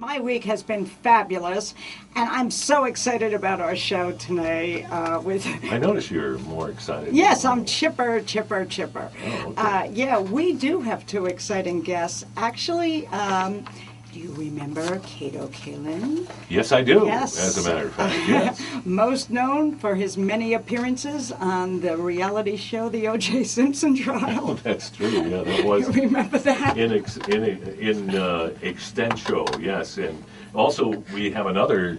My week has been fabulous, and I'm so excited about our show today. I notice you're more excited. Yes, I'm chipper. Oh, okay. Yeah, we do have two exciting guests. Actually, do you remember Kato Kaelin? Yes, I do. Yes. As a matter of fact, yes. Most known for his many appearances on the reality show, The O.J. Simpson Trial. That's true. Yeah, that was. You remember that? In Extensio, yes, and also we have another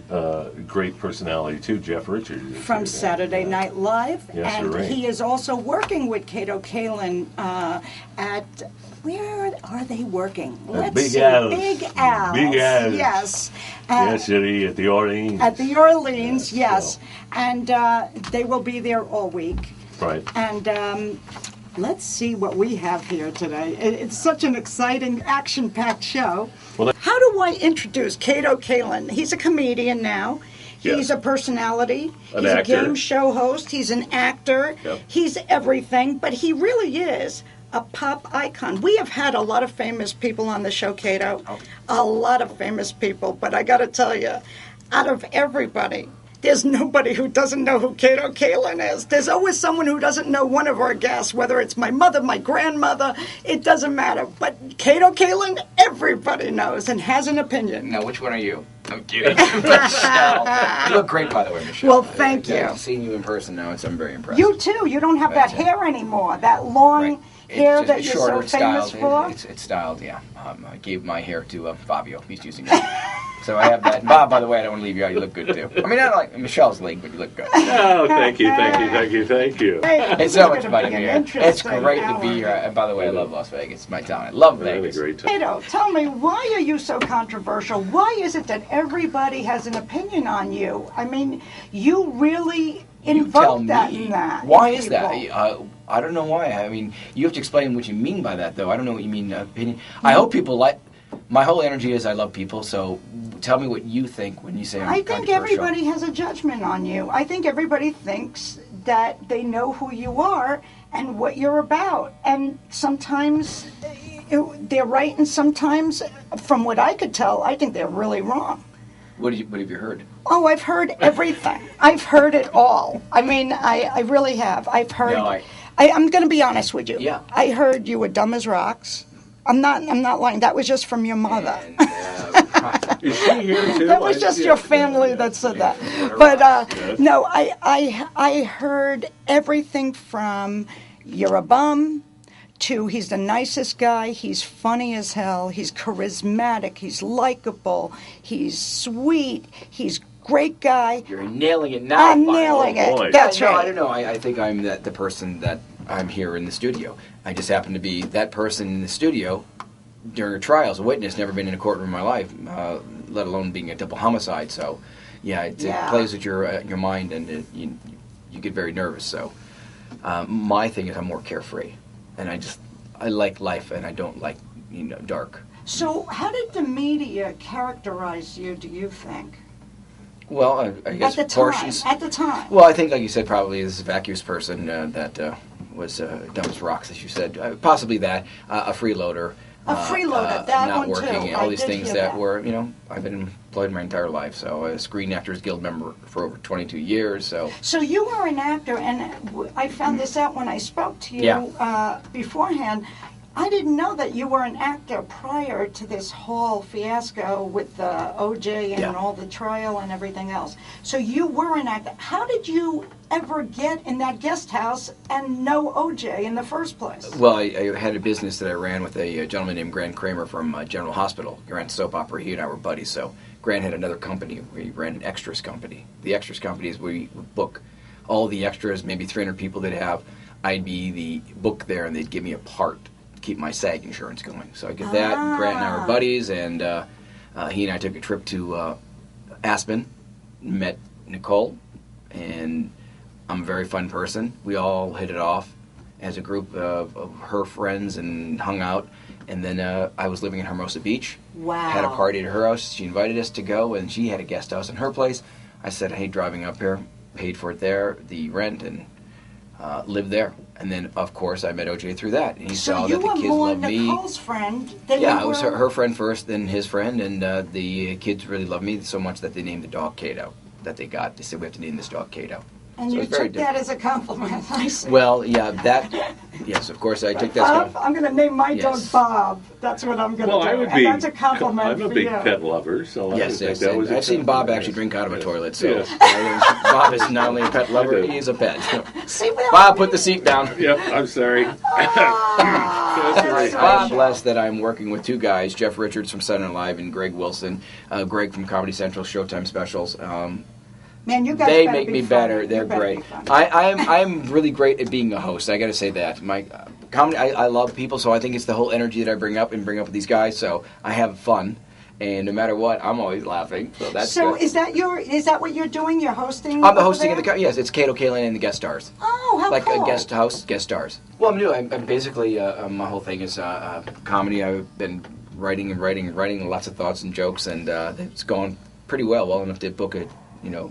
great personality too, Jeff Richards from Saturday Night Live, yes, and right. he is also working with Kato Kaelin at. Where are they working? Let's Big see. Al's. Big Al's. Big Al's. Yes. Yes, Eddie, at the Orleans. At the Orleans, yes. So. And they will be there all week. Right. And let's see what we have here today. It's such an exciting, action-packed show. Well, how do I introduce Kato Kaelin? He's a comedian now. He's a personality. An He's actor. a game show host. He's an actor. Yep. He's everything, but he really is a pop icon. We have had a lot of famous people on the show, Kato. A lot of famous people, but I got to tell you, out of everybody, there's nobody who doesn't know who Kato Kaelin is. There's always someone who doesn't know one of our guests, whether it's my mother, my grandmother, it doesn't matter. But Kato Kaelin, everybody knows and has an opinion. Now, which one are you? I'm kidding. Michelle. You look great, by the way, Michelle. Well, thank you. Seeing you in person now, I'm very impressed. You too. You don't have that hair anymore, that long hair that you're so famous for. It's styled, yeah. I gave my hair to Fabio. He's using it. So I have that. And Bob, by the way, I don't want to leave you out. You look good, too. I mean, I don't like Michelle's late, but you look good. Oh, thank you. Hey, It's so much gonna fun be to an be here. It's interesting great to hour. be here. And by the way, I love Las Vegas. It's my town. I love Had a Vegas. great time. Kato, tell me, why are you so controversial? Why is it that everybody has an opinion on you? I mean, you really You tell invoke that me. in that. Why in is that? people. I don't know why. I mean, you have to explain what you mean by that, though. I don't know what you mean. Opinion. I hope people like. My whole energy is I love people. So tell me what you think when you say I'm I think controversial. everybody has a judgment on you. I think everybody thinks that they know who you are and what you're about. And sometimes they're right, and sometimes, from what I could tell, I think they're really wrong. What have you heard? Oh, I've heard everything. I've heard it all. I mean, I really have. I've heard. No, I'm going to be honest with you. Yeah. I heard you were dumb as rocks. I'm not lying. That was just from your mother. And, Is she here too? That was just your family that said that. But no, I heard everything from you're a bum to he's the nicest guy, he's funny as hell, he's charismatic, he's likable, he's sweet, he's great guy. You're nailing it now. I'm finally. nailing it. boy. That's No, I right. don't know. I think I'm the person that I'm here in the studio. I just happen to be that person in the studio during a trial as a witness. Never been in a courtroom in my life, let alone being a double homicide. So, it plays with your mind, and you get very nervous. So, my thing is I'm more carefree, and I like life, and I don't like dark. So how did the media characterize you, do you think? Well, I guess At the portions. time. At the time. Well, I think, like you said, probably this vacuous person that was dumb as rocks, as you said. Possibly that. A freeloader. A freeloader, that not one working, too. all I these did things hear that were, I've been employed my entire life. So, a Screen Actors Guild member for over 22 years. So you were an actor, and I found this out when I spoke to you beforehand. I didn't know that you were an actor prior to this whole fiasco with OJ and all the trial and everything else. So you were an actor. How did you ever get in that guest house and know OJ in the first place? Well, I had a business that I ran with a gentleman named Grant Kramer from General Hospital. He ran soap opera. He and I were buddies. So Grant had another company where he ran an extras company. The extras company is where we would book all the extras, maybe 300 people they'd have. I'd be the book there, and they'd give me a part to keep my SAG insurance going. So I get that. And Grant and I were buddies, and he and I took a trip to Aspen, met Nicole, and I'm a very fun person. We all hit it off as a group of her friends and hung out. And then I was living in Hermosa Beach. Wow. Had a party at her house. She invited us to go, and she had a guest house in her place. I said, hey, driving up here, paid for it there, the rent, and lived there. And then, of course, I met OJ through that. And he So saw you that the were kids more loved me. Nicole's friend than Yeah, you it was were... her friend first, then his friend, and the kids really loved me so much that they named the dog Kato. That they got. They said, we have to name this dog Kato. And So you it's very took that as a compliment, I see. Well, yeah, yes, of course, I took that. Bob, I'm going to name my dog Yes. Bob. That's what I'm going to Well, do. I would And be. that's a compliment I'm a for big you. pet lover, so I Yes, would think yes. that was. I've seen Bob compliment. actually drink out of a Yes. toilet, so Yes. Bob is not only a pet lover, I do. he's a pet. See, well, Bob, put the seat down. Yep, I'm sorry. that's That's so Bob, sure. blessed that I'm working with two guys, Jeff Richards from Saturday Night Live and Greg Wilson. Greg from Comedy Central Showtime specials. Man, you guys They better make be me funny. better. You They're better great. be funny. I'm really great at being a host. I got to say that. My comedy, I love people, so I think it's the whole energy that I bring up with these guys. So I have fun, and no matter what, I'm always laughing. So that's So good. is that what you're doing? You're hosting? I'm the over hosting of there? yes, it's Kato Kaelin and the guest stars. Oh, how Like cool. a guest stars. Well, I'm new. I'm basically my whole thing is comedy. I've been writing lots of thoughts and jokes, and it's going pretty well enough to book a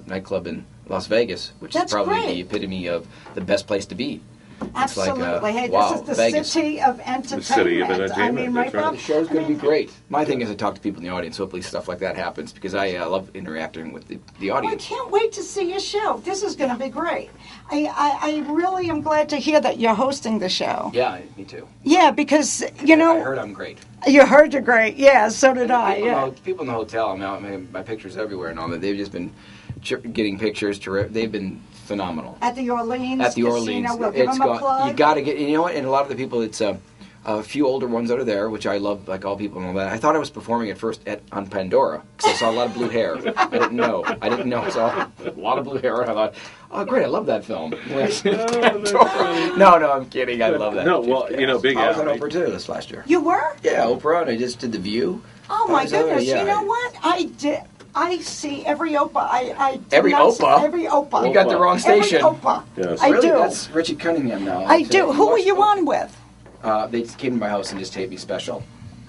nightclub in Las Vegas, which That's is probably great. the epitome of the best place to be. It's like, Absolutely. Hey, wow, this is the Vegas. city of entertainment. city of I mean, entertainment, right, that's right. Bob? The show's going I to be mean, great. My thing is to talk to people in the audience. Hopefully stuff like that happens because I love interacting with the I audience. can't wait to see your show. This is going to be great. I really am glad to hear that you're hosting the show. Yeah, me too. Yeah, because, I heard I'm great. you heard you're great. Yeah, so did I. Yeah. People in the hotel, my pictures everywhere and all that, they've just been getting pictures. They've been phenomenal. At the Orleans At the Casino. Orleans. We'll give them a plug. You got to get, you know what, and a lot of the people, it's a few older ones that are there, which I love, like all people and all that. I thought I was performing at first on Pandora, because I saw a lot of blue hair. I didn't know. I saw a lot of blue hair, and I thought, oh, great, I love that film. No, I'm kidding, I love that. No, well, Big I was Al. on Oprah, too, this last year. You were? Yeah, Oprah, and I just did The View. Oh, my goodness. Yeah, you know what? I did. I see every Oprah. I did Every not see Oprah? Every Oprah. You got the wrong station. Every Oprah. Yes. I Really? do. That's Richie Cunningham now. I do. Who were you on with? They came to my house and just taped me special.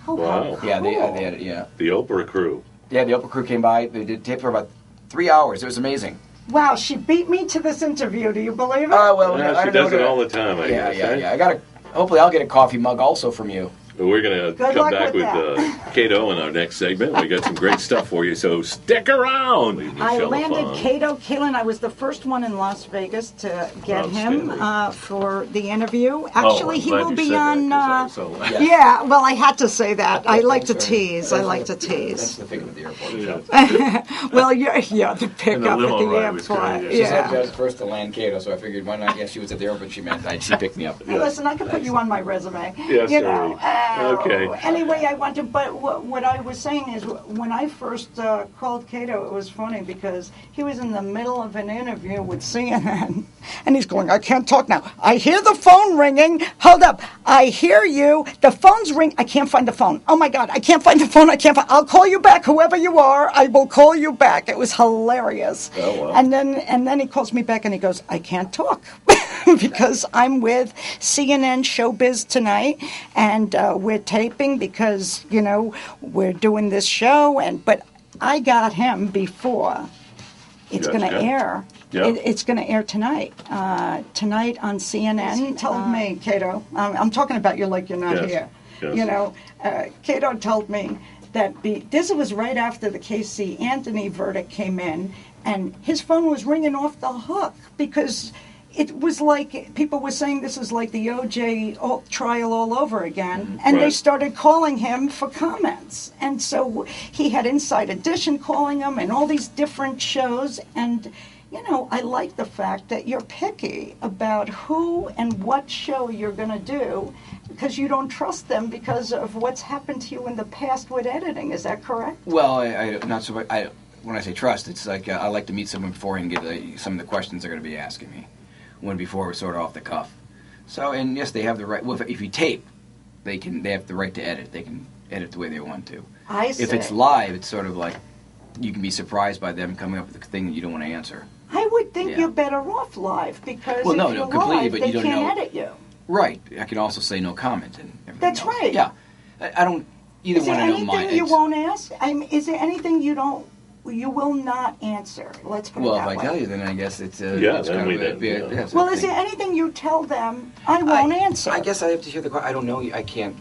Oh, Wow. how Yeah, they cool. had it, yeah. The Oprah crew. Yeah, the Oprah crew came by. They did tape for about 3 hours. It was amazing. Wow, she beat me to this interview. Do you believe it? Well, Yeah, I she don't know does it what all the time, I Yeah, guess. yeah, right? yeah. Hopefully, I'll get a coffee mug also from you. But we're going to Good come luck back with with Kato in our next segment. We got some great stuff for you, so stick around. I Michelle landed LaFon. Kato Kaelin. I was the first one in Las Vegas to get him Outstanding. for the interview. Actually, I'm he glad will you be said on. that, 'cause I was so- Yeah, well, I had to say that. I like to Thanks, tease. I like to That's tease. the thing with the airport. Yeah. Well, yeah, the pickup limo at the ride was airport. great, She said I Yeah. was first to land Kato, so I figured why not? Yes, she was at the airport. She picked me up. Hey, listen, I can put you on my resume. Yes, you sir. know. Okay. Anyway, I want to. But what I was saying is, when I first called Kato, it was funny because he was in the middle of an interview with CNN, and he's going, "I can't talk now. I hear the phone ringing. Hold up, I hear you. The phone's ring. I can't find the phone. Oh my God, I can't find the phone. I'll call you back, whoever you are. I will call you back." It was hilarious. Oh, wow. And then he calls me back and he goes, "I can't talk." Because I'm with CNN Showbiz tonight, and we're taping because we're doing this show, but I got him before it's going to Gotcha. air. Yeah. It's going to air tonight. Tonight on CNN. He told me, Kato. I'm talking about you like you're not Yes. here. Yes. Kato told me that this was right after the Casey Anthony verdict came in, and his phone was ringing off the hook because it was like people were saying this is like the OJ trial all over again, and they Right. started calling him for comments. And so he had Inside Edition calling him and all these different shows. And, I like the fact that you're picky about who and what show you're going to do because you don't trust them because of what's happened to you in the past with editing. Is that correct? Well, I not so. When I say trust, it's like I like to meet someone before and get some of the questions they're going to be asking me. When before it was sort of off the cuff. So, and yes, they have the right. Well, if you tape, they have the right to edit. They can edit the way they want to. I see. If it's live, it's sort of like you can be surprised by them coming up with a thing that you don't want to answer. I would think Yeah. you're better off live because Well, no, if no, you're completely, live, but they you don't can't know- edit you. Right. I can also say no comment and everything. That's else. right. Yeah. I don't either Is there want to know anything my. you won't ask? Is there anything you don't you will not answer. Let's put it Well, that if way. I tell you, then I guess it's Yeah, it's then kind we of a, did, yeah, yeah. that's Well, a is thing. there anything you tell them I won't answer? I guess I have to hear the question. I don't know. I can't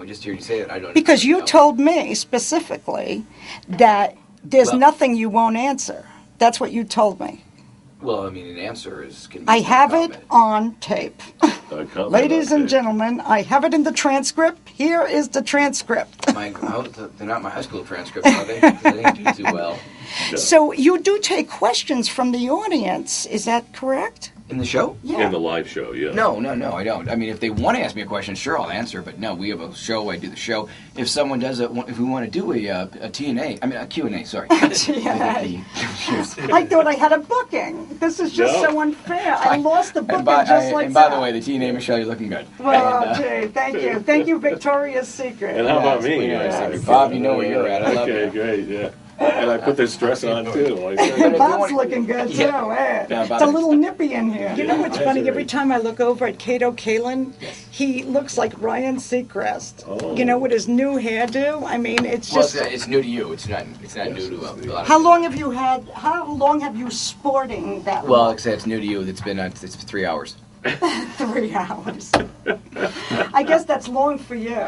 just hear you say it. I don't. Because you know. told me specifically that there's Well- nothing you won't answer. That's what you told me. Well, I mean, an answer can be I have it comment. on tape. Comment Ladies on and tape. gentlemen, I have it in the transcript. Here is the transcript. They're not my high school transcripts, are they? 'Cause they didn't do too well. So you do take questions from the audience. Is that correct? In the show? In the live show, yeah. No, I don't. I mean, if they want to ask me a question, sure, I'll answer. But no, we have a show. I do the show. If someone does it, if we want to do a T&A, I mean a Q&A, sorry. I thought I had a booking. This is just No. so unfair. I lost the booking And by, just like and by that. the way, the T&A, Michelle, you're looking good. Well, And, gee, thank you. Thank you, Victoria's Secret. And how about Yes, me? we know Yeah, exactly. Bob, you know where you're at. I love okay, you. great, yeah. And I put this dress on, too. Like, And you Bob's want- looking good, too. Yeah. Eh? Yeah, It's Bob a is- little nippy in here. You know what's That's funny? right. Every time I look over at Kato Kaelin, he looks like Ryan Seacrest. Oh. You know, with his new hairdo. I mean, it's Well, just... it's new to you. It's not new to a lot of How people. long have you sporting that Well, look? like I said, it's new to you. It's 3 hours. 3 hours. I guess that's long for you.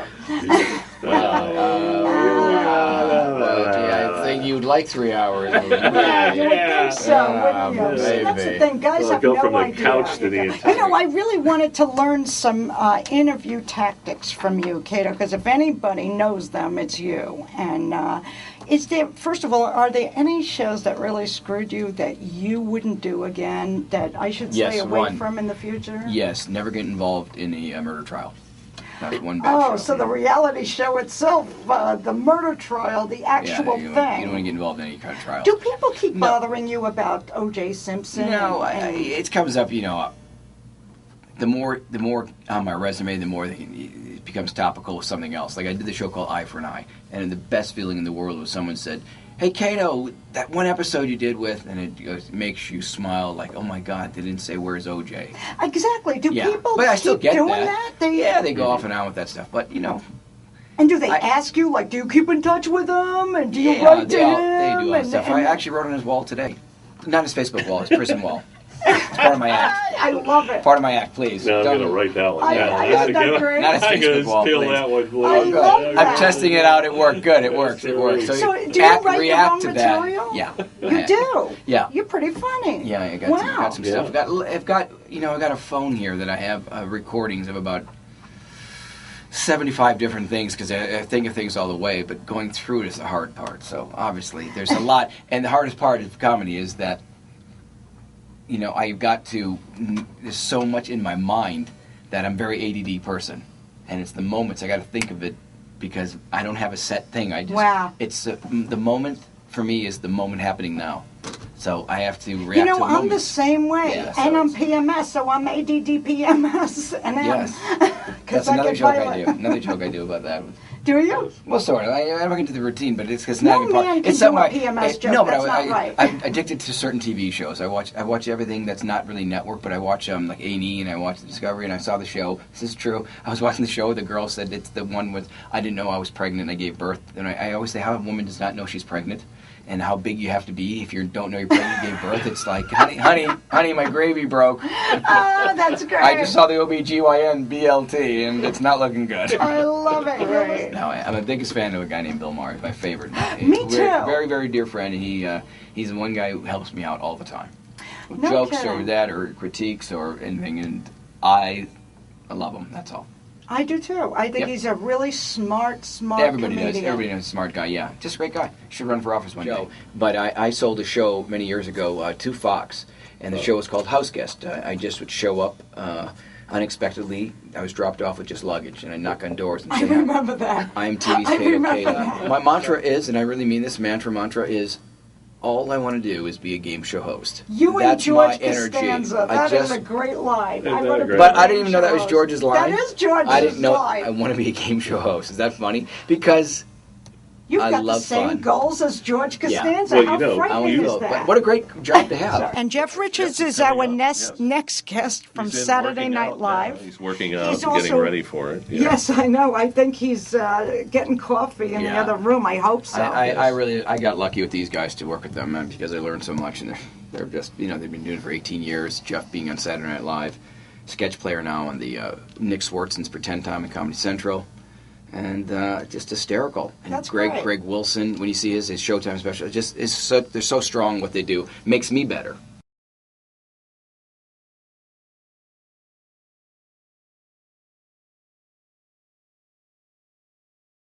I think you'd like 3 hours. Yeah, you would think so, wouldn't you? See, that's the maybe. thing. Guys Well, have go no from the idea. couch to the entire- You know, I really wanted to learn some interview tactics from you, Kato, because if anybody knows them, it's you. And is there, first of all, are there any shows that really screwed you that you wouldn't do again, that I should stay Yes, away one. from in the future? Yes, never get involved in a murder trial. That's one bad Oh, show. so the reality show itself, the murder trial, the actual you thing. don't want to get involved in any kind of trial. Do people keep No. bothering you about O.J. Simpson? No, and- it comes up. The more on my resume, the more it becomes topical with something else. Like I did the show called Eye for an Eye, and the best feeling in the world was someone said, "Hey, Kato, that one episode you did with," and it makes you smile like, "Oh my God, they didn't say where's OJ." Exactly. Do Yeah, people but I still keep get doing that. that? Yeah, they go off and on with that stuff, but And do they I- ask you, like, do you keep in touch with him? And do you yeah, write to they him? do all that and, stuff. and- I actually wrote on his wall today, not his Facebook wall, his prison wall. It's part of my act. I love it. Part of my act, please. Now I'm Don't- going to write that one I- down. I- Just isn't that to great? Not his I'm going Facebook to wall, steal please. that one. please. I love Okay. that. I'm testing it out. It worked good. It works. It works. So do you act, write your react own to that. material? Yeah. You do? Yeah. You're pretty funny. Yeah, I got Wow. some stuff. I've got I got a phone here that I have recordings of about 75 different things because I think of things all the way, but going through it is the hard part. So obviously there's a lot, and the hardest part of comedy is that I've got to. There's so much in my mind that I'm a very ADD person, and it's the moments I got to think of it because I don't have a set thing. I just Wow. It's the moment for me is the moment happening now. So I have to react to I'm the moments. same way. Yeah, so and I'm it's- PMS, so I'm ADD PMS. And Yes. Because That's another joke I do. Another joke I do about that. Do you? Well, sort of. I don't get into the routine, but it's because No not even part. man can It's do something a I- PMS joke. No, but That's not right. I'm addicted to certain TV shows. I watch everything that's not really network, but I watch like A&E and I watch Discovery, and I saw the show. This is true. I was watching the show. The girl said it's the one with I didn't know I was pregnant. And I gave birth, and I always say how a woman does not know she's pregnant. And how big you have to be if you don't know you're pregnant, you gave birth. It's like, honey, my gravy broke. Oh, that's great. I just saw the OBGYN BLT, and it's not looking good. I love it. Right. No, I'm the biggest fan of a guy named Bill Maher. He's my favorite. Me He's too. a very, very dear friend, and he's the one guy who helps me out all the time. With No jokes kidding. or that or critiques or anything, and I love him. That's all. I do too. I think Yep. he's a really smart Everybody comedian. does. Everybody knows a smart guy. Yeah, just a great guy. Should run for office one day. But I sold a show many years ago to Fox, and the show was called House Guest. I just would show up unexpectedly. I was dropped off with just luggage, and I knock on doors and I say, remember that. I'm TV's I Kato remember Kaelin. that. My mantra is, and I really mean this mantra is, all I want to do is be a game show host. You and That's George my energy. Costanza. I That is just, a great line. Isn't I that want to great? be but a I didn't game even know show that was host. George's line. That is George's I didn't know. line. I want to be a game show host. Is that funny? Because You've I got the love same fun. goals as George Costanza. Well, How you know, frightening you- is But that? what a great job to have. And Jeff Richards Jeff is is our coming up, yes. next guest from He's in Saturday working Night out Live. now. He's working out He's and getting also- ready for it. Yeah. Yes, I know. I think he's getting coffee in the Yeah. other room. I hope so. I got lucky with these guys to work with them because I learned so much, and they're just, they've been doing it for 18 years. Jeff being on Saturday Night Live, sketch player now on the Nick Swartzen's Pretend Time at Comedy Central, and just hysterical. And That's great. Greg Wilson, when you see his Showtime special, they're so strong what they do. Makes me better.